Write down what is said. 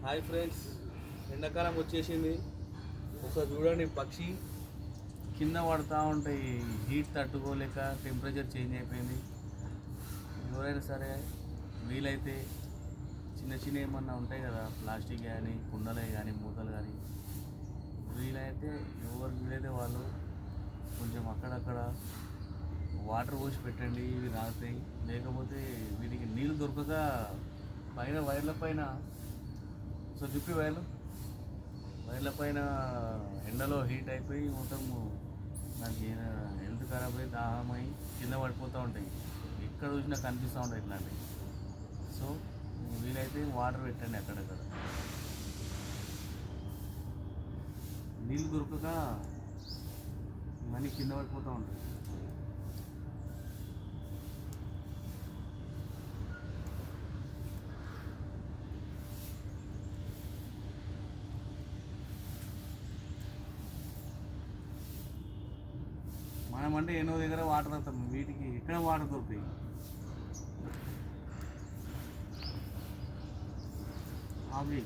Hi friends, ఎండాకాలం వచ్చేసింది. ఒకసారి చూడండి, పక్షి కింద పడుతూ ఉంటాయి. హీట్ తట్టుకోలేక టెంపరేచర్ చేంజ్ అయిపోయింది. ఎవరైనా సరే వీలైతే చిన్న చిన్న ఏమన్నా ఉంటాయి కదా, ప్లాస్టిక్ కానీ కుండలే కానీ మూతలు కానీ, వీలైతే ఎవరు వీలైతే వాళ్ళు కొంచెం అక్కడక్కడ వాటర్ పోసి పెట్టండి, ఇవి రాతాయి. లేకపోతే వీటికి నీళ్ళు దొరకక పైన వైర్ల పైన సో చుప్పి వైర్ల పైన ఎండలో హీట్ అయిపోయి మొత్తం నాకు హెల్త్ ఖరాబ్ అయ్యి దాహమై కింద పడిపోతూ ఉంటాయి. ఎక్కడ చూసినా కనిపిస్తూ ఉంటాయి ఇట్లాంటివి. సో వీలైతే వాటర్ పెట్టండి అక్కడక్కడ. నీళ్ళు దొరకక ఇవన్నీ కింద పడిపోతూ ఉంటాయి. మనం అంటే ఎన్నో దగ్గర వాటర్ అవుతాం, వీటికి ఎక్కడ వాటర్ దొరుకుతాయి. అవి